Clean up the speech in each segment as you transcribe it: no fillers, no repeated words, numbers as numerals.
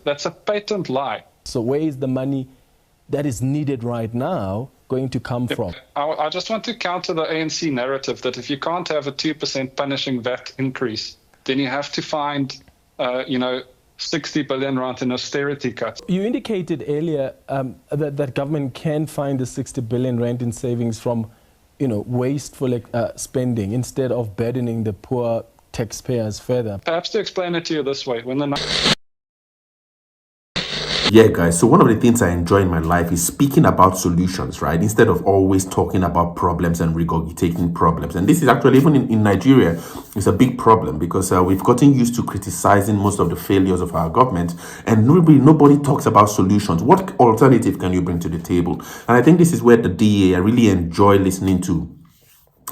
That's a patent lie. So where is the money that is needed right now going to come from? I just want to counter the ANC narrative that if you can't have a 2% punishing VAT increase, then you have to find, 60 billion rand in austerity cuts. You indicated earlier that government can find the 60 billion rand in savings from, wasteful spending instead of burdening the poor taxpayers further. Perhaps to explain it to you this way, Yeah, guys, so one of the things I enjoy in my life is speaking about solutions, right? Instead of always talking about problems and regurgitating problems. And this is actually, even in Nigeria, it's a big problem because we've gotten used to criticizing most of the failures of our government, and nobody talks about solutions. What alternative can you bring to the table? And I think this is where the DA, I really enjoy listening to,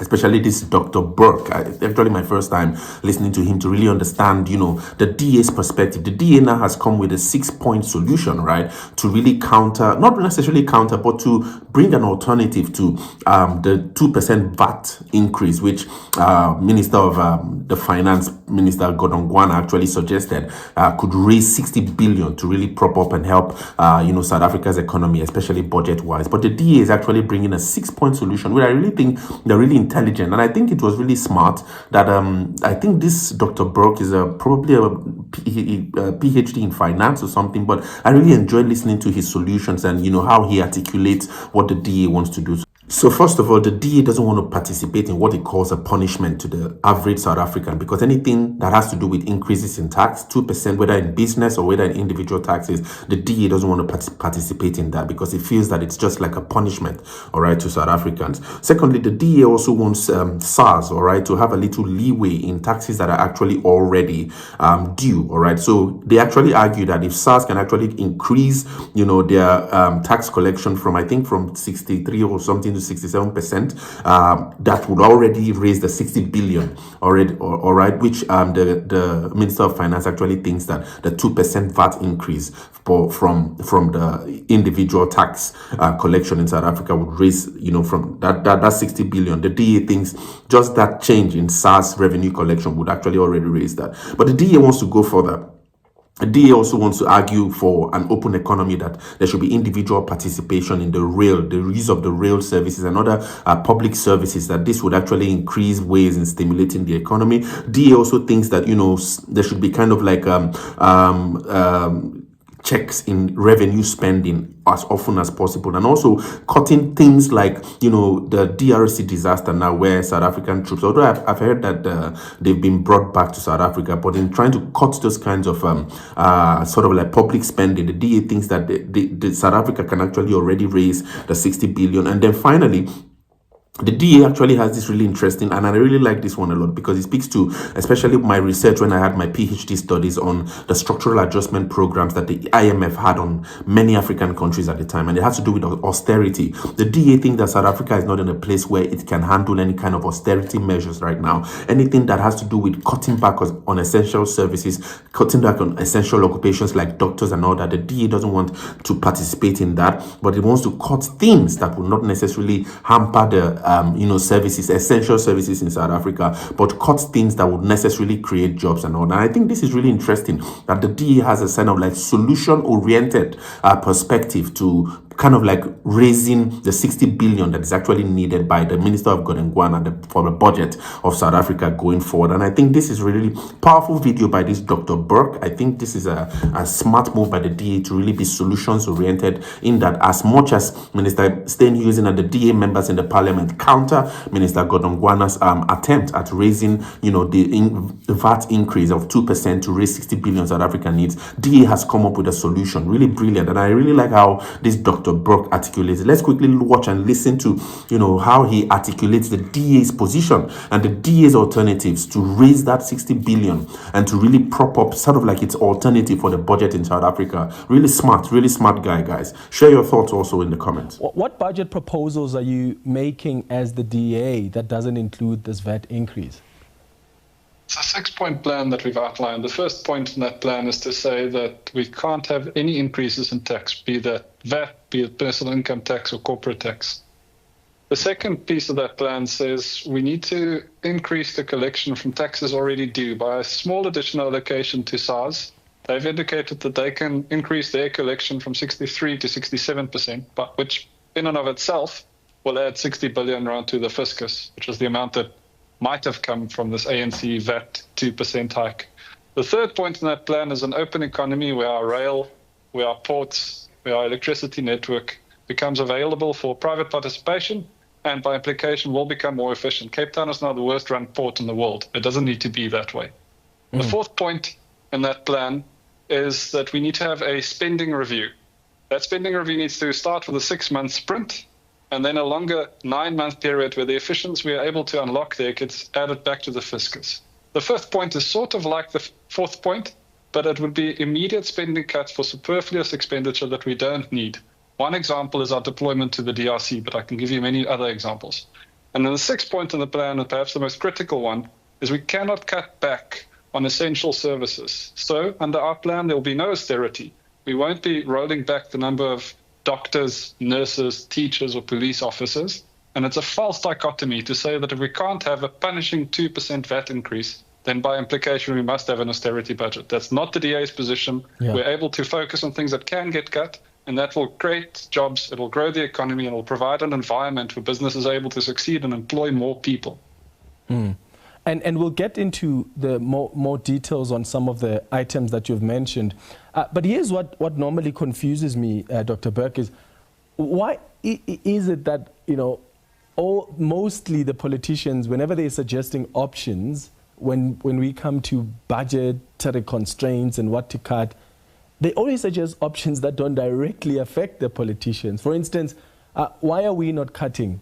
especially this Dr. Burke. Actually my first time listening to him to really understand, the DA's perspective. The DA now has come with a 6-point solution, right? To really counter, not necessarily counter, but to bring an alternative to the 2% VAT increase, which Minister of the Finance, Minister Gordon Gwana actually suggested could raise 60 billion to really prop up and help, South Africa's economy, especially budget-wise. But the DA is actually bringing a 6-point solution, which I really think they're really intelligent, and I think it was really smart that I think this Dr. Burke is probably a PhD in finance or something, but I really enjoy listening to his solutions and how he articulates what the DA wants to do. So first of all, the DA doesn't want to participate in what he calls a punishment to the average South African, because anything that has to do with increases in tax, 2%, whether in business or whether in individual taxes, the DA doesn't want to participate in that because it feels that it's just like a punishment, all right, to South Africans. Secondly, the DA also wants SARS, all right, to have a little leeway in taxes that are actually already due, all right. So they actually argue that if SARS can actually increase, their tax collection from, I think, from 63 or something to 67%, that would already raise the 60 billion already, all right, which the Minister of Finance actually thinks that the 2% VAT increase from the individual tax collection in South Africa would raise, from that 60 billion. The DA thinks just that change in SARS revenue collection would actually already raise that. But the DA wants to go further. The DA also wants to argue for an open economy, that there should be individual participation in the use of the rail services and other public services, that this would actually increase ways in stimulating the economy. DA also thinks that, there should be kind of like checks in revenue spending as often as possible, and also cutting things like the DRC disaster now, where South African troops, although I've heard that they've been brought back to South Africa, but in trying to cut those kinds of sort of like public spending, the DA thinks that the South Africa can actually already raise the 60 billion. And then finally, the DA actually has this really interesting, and I really like this one a lot because it speaks to, especially my research when I had my PhD studies on the structural adjustment programs that the IMF had on many African countries at the time, and it has to do with austerity. The DA thinks that South Africa is not in a place where it can handle any kind of austerity measures right now. Anything that has to do with cutting back on essential services, cutting back on essential occupations like doctors and all that, the DA doesn't want to participate in that, but it wants to cut things that will not necessarily hamper the services, essential services in South Africa, but cut things that would necessarily create jobs and all that. And I think this is really interesting that the DA has a kind of like solution-oriented perspective to kind of like raising the 60 billion that is actually needed by the Minister of Gordon Gwana for the budget of South Africa going forward. And I think this is really powerful video by this Dr. Burke. I think this is a smart move by the DA to really be solutions oriented, in that as much as Minister Steenhuisen and the DA members in the parliament counter Minister Gordon Gwana's attempt at raising, the VAT increase of 2% to raise 60 billion South Africa needs, DA has come up with a solution, really brilliant. And I really like how this Dr. Burke articulates it. Let's quickly watch and listen to, how he articulates the DA's position and the DA's alternatives to raise that 60 billion and to really prop up sort of like its alternative for the budget in South Africa. Really smart guy, guys. Share your thoughts also in the comments. What budget proposals are you making as the DA that doesn't include this VAT increase? It's a 6-point plan that we've outlined. The first point in that plan is to say that we can't have any increases in tax, be that VAT, be it personal income tax or corporate tax. The second piece of that plan says we need to increase the collection from taxes already due by a small additional allocation to SARS they've indicated that they can increase their collection from 63 to 67%, but which in and of itself will add 60 billion rand to the fiscus, which is the amount that might have come from this ANC VAT 2% hike. The third point in that plan is an open economy where our rail, where our ports, where our electricity network becomes available for private participation and by implication will become more efficient. Cape Town is now the worst run port in the world. It doesn't need to be that way. The fourth point in that plan is that we need to have a spending review. That spending review needs to start with a 6-month sprint and then a longer 9-month period where the efficiency we are able to unlock there gets added back to the fiscus. The fifth point is sort of like the fourth point, but it would be immediate spending cuts for superfluous expenditure that we don't need. One example is our deployment to the DRC, but I can give you many other examples. And then the sixth point in the plan, and perhaps the most critical one, is we cannot cut back on essential services. So under our plan, there will be no austerity. We won't be rolling back the number of doctors, nurses, teachers, or police officers. And it's a false dichotomy to say that if we can't have a punishing 2% VAT increase, then by implication, we must have an austerity budget. That's not the DA's position. Yeah. We're able to focus on things that can get cut, and that will create jobs, it will grow the economy, and it will provide an environment where businesses are able to succeed and employ more people. And we'll get into the more details on some of the items that you've mentioned. But here's what normally confuses me, Dr. Burke, is why is it that, mostly the politicians, whenever they're suggesting options, when we come to budgetary constraints and what to cut, they always suggest options that don't directly affect the politicians. For instance, why are we not cutting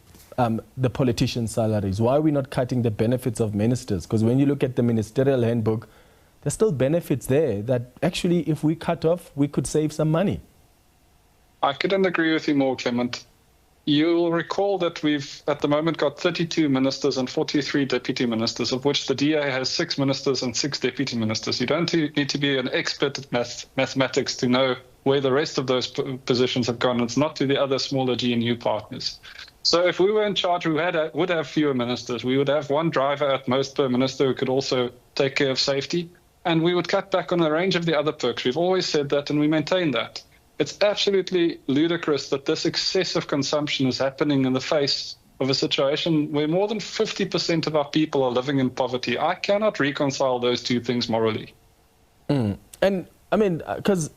the politicians' salaries? Why are we not cutting the benefits of ministers? Because when you look at the ministerial handbook, there's still benefits there that actually, if we cut off, we could save some money. I couldn't agree with you more, Clement. You'll recall that we've, at the moment, got 32 ministers and 43 deputy ministers, of which the DA has 6 ministers and 6 deputy ministers. You don't need to be an expert at mathematics to know where the rest of those positions have gone. It's not to the other smaller GNU partners. So if we were in charge, we would have fewer ministers. We would have 1 driver at most per minister who could also take care of safety. And we would cut back on a range of the other perks. We've always said that, and we maintain that. It's absolutely ludicrous that this excessive consumption is happening in the face of a situation where more than 50% of our people are living in poverty. I cannot reconcile those two things morally. And I mean, because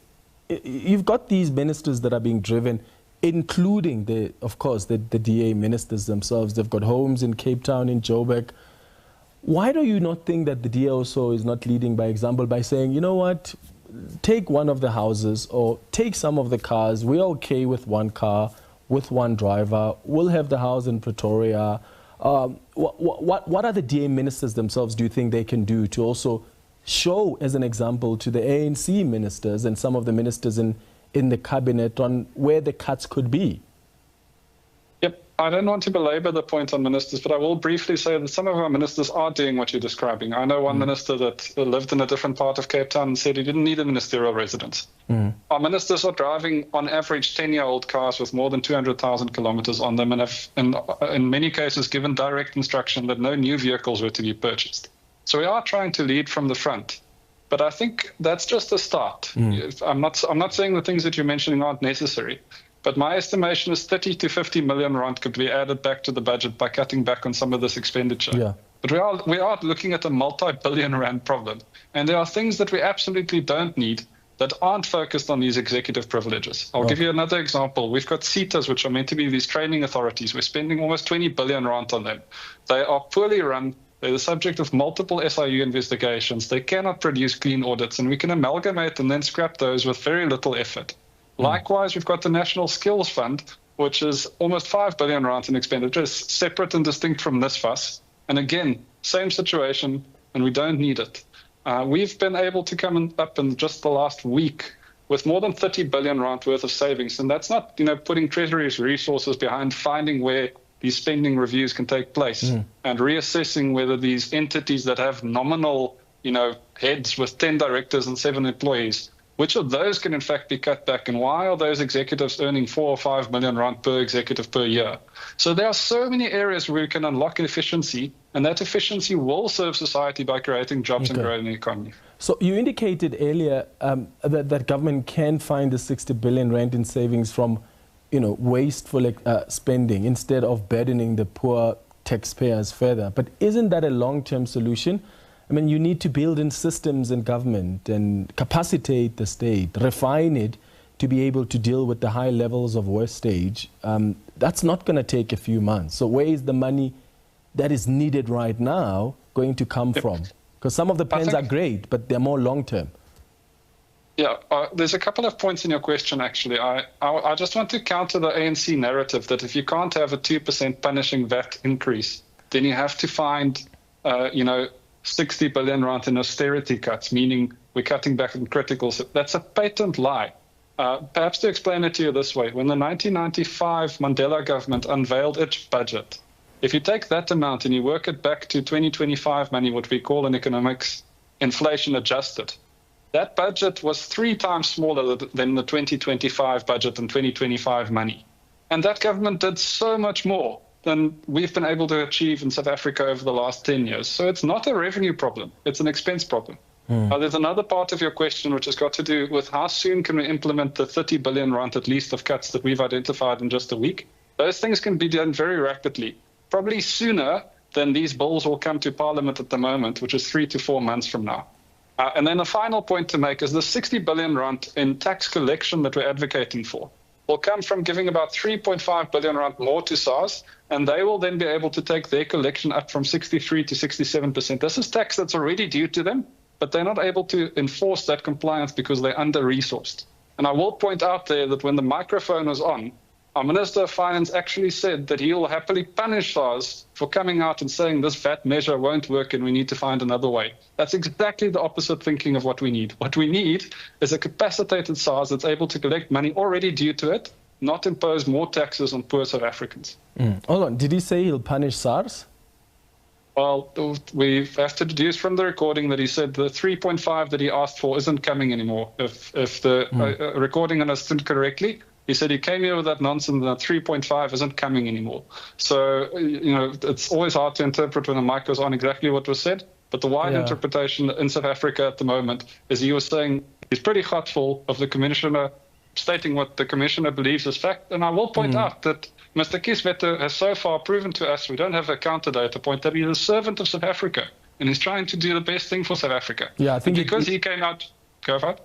you've got these ministers that are being driven, including, of course, the DA ministers themselves. They've got homes in Cape Town, in Joburg. Why do you not think that the DA also is not leading by example by saying, you know what, take one of the houses or take some of the cars. We're okay with 1 car, with 1 driver. We'll have the house in Pretoria. What are the DA ministers themselves do you think they can do to also show as an example to the ANC ministers and some of the ministers in the cabinet on where the cuts could be? Yep. I don't want to belabor the point on ministers, but I will briefly say that some of our ministers are doing what you're describing. I know one minister that lived in a different part of Cape Town and said he didn't need a ministerial residence. Our ministers are driving, on average, 10-year-old cars with more than 200,000 kilometers on them and have, in many cases, given direct instruction that no new vehicles were to be purchased. So we are trying to lead from the front. But I think that's just a start. I'm not saying the things that you're mentioning aren't necessary. But my estimation is 30 to 50 million rand could be added back to the budget by cutting back on some of this expenditure. Yeah. But we are looking at a multi-billion rand problem. And there are things that we absolutely don't need that aren't focused on these executive privileges. I'll give you another example. We've got CETAs, which are meant to be these training authorities. We're spending almost 20 billion rand on them. They are poorly run. They're the subject of multiple SIU investigations. They cannot produce clean audits, and we can amalgamate and then scrap those with very little effort. Likewise, we've got the National Skills Fund, which is almost 5 billion rand in expenditures, separate and distinct from this fuss. And again, same situation, and we don't need it. We've been able to come up in just the last week with more than 30 billion rand worth of savings. And that's not, putting Treasury's resources behind finding where these spending reviews can take place and reassessing whether these entities that have nominal, heads with 10 directors and 7 employees, which of those can in fact be cut back, and why are those executives earning 4 or 5 million rand per executive per year? So there are so many areas where we can unlock efficiency, and that efficiency will serve society by creating jobs and growing the economy. So you indicated earlier that government can find the 60 billion rand in savings from, wasteful spending instead of burdening the poor taxpayers further. But isn't that a long-term solution? I mean, you need to build in systems in government and capacitate the state, refine it to be able to deal with the high levels of wastage. That's not going to take a few months. So where is the money that is needed right now going to come from? Because some of the plans are great, but they're more long-term. Yeah, there's a couple of points in your question, actually. I just want to counter the ANC narrative that if you can't have a 2% punishing VAT increase, then you have to find, 60 billion rand in austerity cuts, meaning we're cutting back on criticals. That's a patent lie. Perhaps to explain it to you this way, when the 1995 Mandela government unveiled its budget, if you take that amount and you work it back to 2025 money, what we call in economics inflation adjusted, that budget was 3 times smaller than the 2025 budget and 2025 money. And that government did so much more than we've been able to achieve in South Africa over the last 10 years. So it's not a revenue problem, it's an expense problem. There's another part of your question which has got to do with how soon can we implement the 30 billion rand at least of cuts that we've identified in just a week. Those things can be done very rapidly, probably sooner than these bills will come to Parliament at the moment, which is 3 to 4 months from now. And then the final point to make is the 60 billion rand in tax collection that we're advocating for will come from giving about 3.5 billion rand more to SARS, and they will then be able to take their collection up from 63 to 67%. This is tax that's already due to them, but they're not able to enforce that compliance because they're under-resourced. And I will point out there that when the microphone was on, our Minister of Finance actually said that he will happily punish SARS for coming out and saying this VAT measure won't work and we need to find another way. That's exactly the opposite thinking of what we need. What we need is a capacitated SARS that's able to collect money already due to it, not impose more taxes on poor South Africans. Hold on, did he say he'll punish SARS? Well, we have to deduce from the recording that he said the 3.5 that he asked for isn't coming anymore. If the recording understood correctly, he said he came here with that nonsense and that 3.5 isn't coming anymore. So, it's always hard to interpret when the mic goes on exactly what was said. But the wide interpretation in South Africa at the moment is he was saying he's pretty hurtful of the commissioner, stating what the commissioner believes is fact. And I will point out that Mr. Kieswetter has so far proven to us, we don't have a counter data point, that he's a servant of South Africa. And he's trying to do the best thing for South Africa. Yeah, I think because he came out...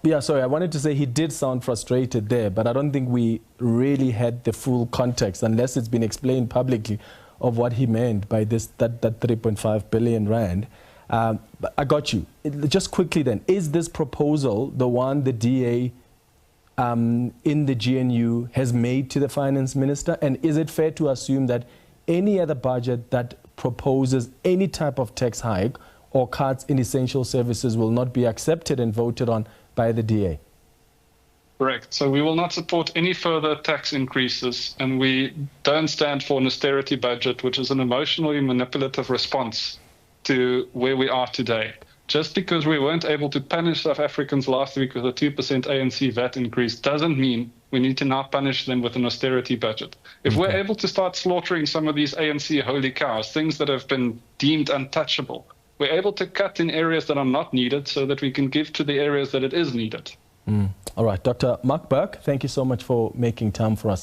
Yeah, sorry, I wanted to say he did sound frustrated there, but I don't think we really had the full context, unless it's been explained publicly, of what he meant by that 3.5 billion rand. But I got you. Just quickly then, is this proposal the one the DA in the GNU has made to the finance minister? And is it fair to assume that any other budget that proposes any type of tax hike or cuts in essential services will not be accepted and voted on by the DA? Correct. So we will not support any further tax increases, and we don't stand for an austerity budget, which is an emotionally manipulative response to where we are today. Just because we weren't able to punish South Africans last week with a 2% ANC VAT increase doesn't mean we need to now punish them with an austerity budget. If we're able to start slaughtering some of these ANC holy cows, things that have been deemed untouchable, we're able to cut in areas that are not needed so that we can give to the areas that it is needed. All right, Dr. Mark Burke, thank you so much for making time for us.